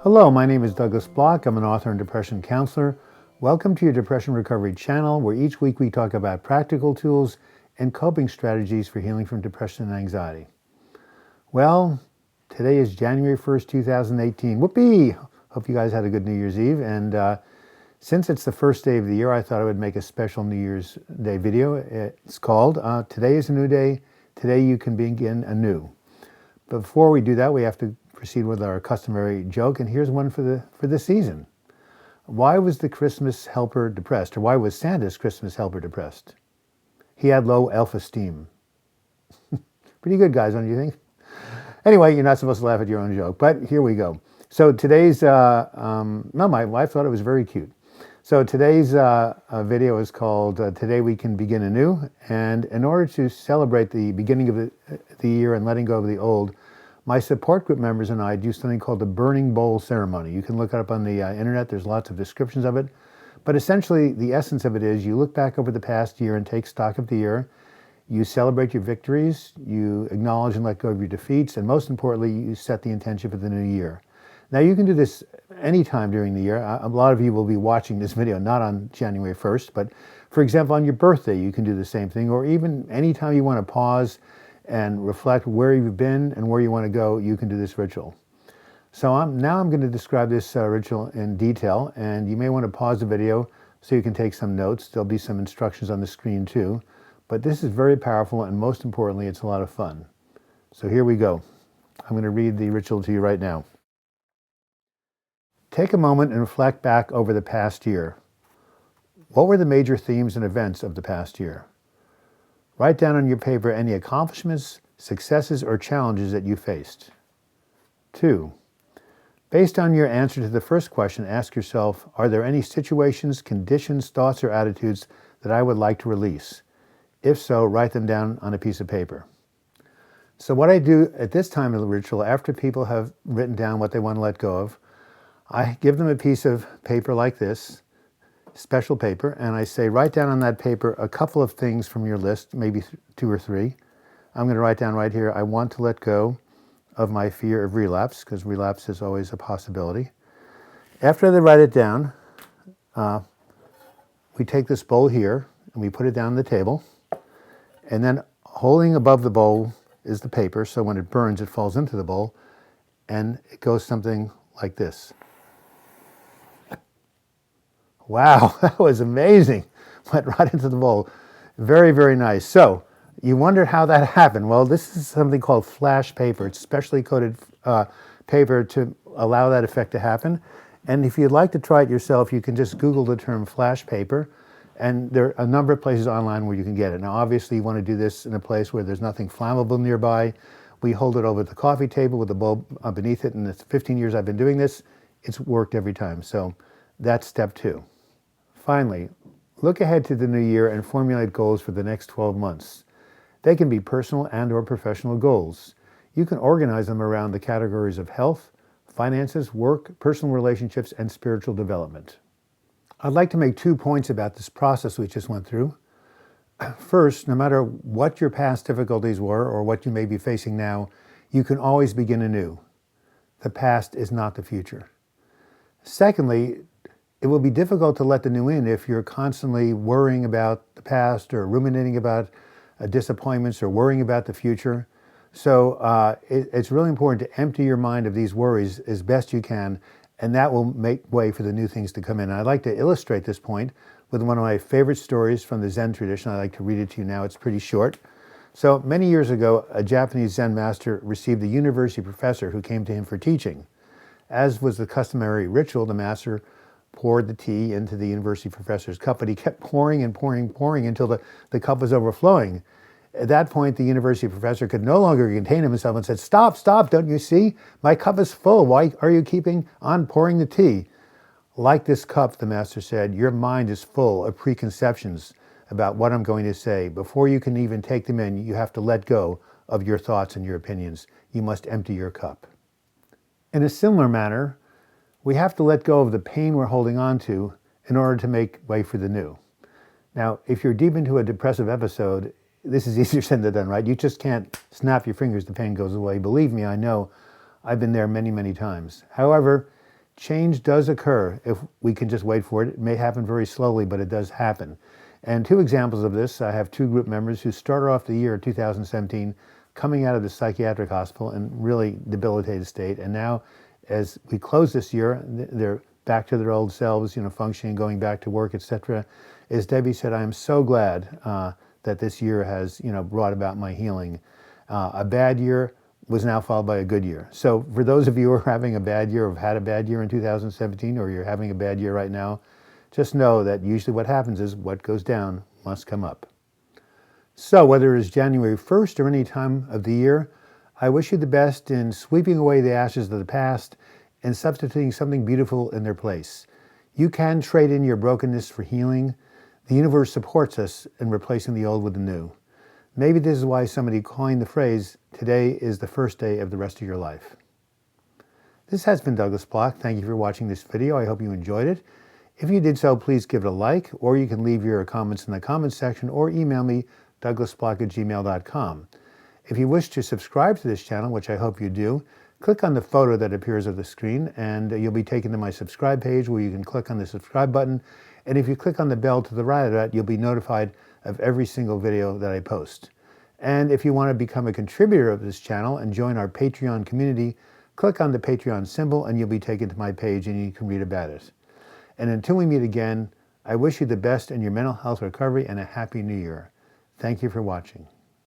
Hello, my name is Douglas Bloch. I'm an author and depression counselor. Welcome to your Depression Recovery channel, where each week we talk about practical tools and coping strategies for healing from depression and anxiety. Well, today is January 1st, 2018. Whoopee! Hope you guys had a good New Year's Eve. And since it's the first day of the year, I thought I would make a special New Year's Day video. It's called Today is a New Day. Today you can begin anew. But before we do that, we have to proceed with our customary joke, and here's one for this season. Why was the Christmas helper depressed, or why was Santa's Christmas helper depressed? He had low self-esteem. Pretty good, guys, don't you think? Anyway, you're not supposed to laugh at your own joke, but here we go. So today's, my wife thought it was very cute. So today's video is called Today We Can Begin Anew, and in order to celebrate the beginning of the year and letting go of the old, my support group members and I do something called the burning bowl ceremony. You can look it up on the internet. There's lots of descriptions of it. But essentially, the essence of it is you look back over the past year and take stock of the year. You celebrate your victories. You acknowledge and let go of your defeats. And most importantly, you set the intention for the new year. Now, you can do this anytime during the year. A lot of you will be watching this video, not on January 1st, but for example, on your birthday, you can do the same thing. Or even anytime you want to pause and reflect where you've been and where you want to go, you can do this ritual. So now I'm going to describe this ritual in detail, and you may want to pause the video so you can take some notes. There'll be some instructions on the screen too, but this is very powerful, and most importantly, it's a lot of fun. So here we go. I'm going to read the ritual to you right now. Take a moment and reflect back over the past year. What were the major themes and events of the past year? Write down on your paper any accomplishments, successes, or challenges that you faced. 2. Based on your answer to the first question, ask yourself, are there any situations, conditions, thoughts, or attitudes that I would like to release? If so, write them down on a piece of paper. So what I do at this time of the ritual, after people have written down what they want to let go of, I give them a piece of paper like this, special paper, and I say, write down on that paper a couple of things from your list, maybe 2 or 3. I'm going to write down right here, I want to let go of my fear of relapse, because relapse is always a possibility. After they write it down, we take this bowl here and we put it down on the table, and then holding above the bowl is the paper, so when it burns, it falls into the bowl, and it goes something like this. Wow, that was amazing. Went right into the bowl. Very, very nice. So you wonder how that happened. Well, this is something called flash paper. It's specially coated paper to allow that effect to happen. And if you'd like to try it yourself, you can just Google the term flash paper. And there are a number of places online where you can get it. Now, obviously, you want to do this in a place where there's nothing flammable nearby. We hold it over the coffee table with the bulb beneath it. And the 15 years I've been doing this, it's worked every time. So that's step 2. Finally, look ahead to the new year and formulate goals for the next 12 months. They can be personal and/or professional goals. You can organize them around the categories of health, finances, work, personal relationships, and spiritual development. I'd like to make 2 points about this process we just went through. First, no matter what your past difficulties were or what you may be facing now, you can always begin anew. The past is not the future. Secondly, it will be difficult to let the new in if you're constantly worrying about the past or ruminating about disappointments or worrying about the future. So it's really important to empty your mind of these worries as best you can, and that will make way for the new things to come in. And I'd like to illustrate this point with one of my favorite stories from the Zen tradition. I'd like to read it to you now. It's pretty short. So many years ago, a Japanese Zen master received a university professor who came to him for teaching. As was the customary ritual, the master poured the tea into the university professor's cup, but he kept pouring and pouring and pouring until the cup was overflowing. At that point, the university professor could no longer contain himself and said, "Stop, stop, don't you see? My cup is full. Why are you keeping on pouring the tea?" Like this cup, the master said, your mind is full of preconceptions about what I'm going to say. Before you can even take them in, you have to let go of your thoughts and your opinions. You must empty your cup. In a similar manner, we have to let go of the pain we're holding on to in order to make way for the new. Now, if you're deep into a depressive episode, this is easier said than done, right? You just can't snap your fingers, the pain goes away. Believe me, I know. I've been there many, many times. However, Change does occur if we can just wait for it. It may happen very slowly, but it does happen. And two examples of this, I have two group members who started off the year 2017 coming out of the psychiatric hospital in really debilitated state. And now, as we close this year, they're back to their old selves, functioning, going back to work, etc. As Debbie said, I am so glad that this year has, brought about my healing. A bad year was now followed by a good year. So for those of you who are having a bad year, or have had a bad year in 2017, or you're having a bad year right now, just know that usually what happens is what goes down must come up. So whether it is January 1st or any time of the year, I wish you the best in sweeping away the ashes of the past and substituting something beautiful in their place. You can trade in your brokenness for healing. The universe supports us in replacing the old with the new. Maybe this is why somebody coined the phrase, today is the first day of the rest of your life. This has been Douglas Bloch. Thank you for watching this video. I hope you enjoyed it. If you did so, please give it a like, or you can leave your comments in the comments section or email me, douglasbloch@gmail.com. If you wish to subscribe to this channel, which I hope you do, click on the photo that appears on the screen and you'll be taken to my subscribe page where you can click on the subscribe button. And if you click on the bell to the right of that, you'll be notified of every single video that I post. And if you want to become a contributor of this channel and join our Patreon community, click on the Patreon symbol and you'll be taken to my page and you can read about it. And until we meet again, I wish you the best in your mental health recovery and a happy new year. Thank you for watching.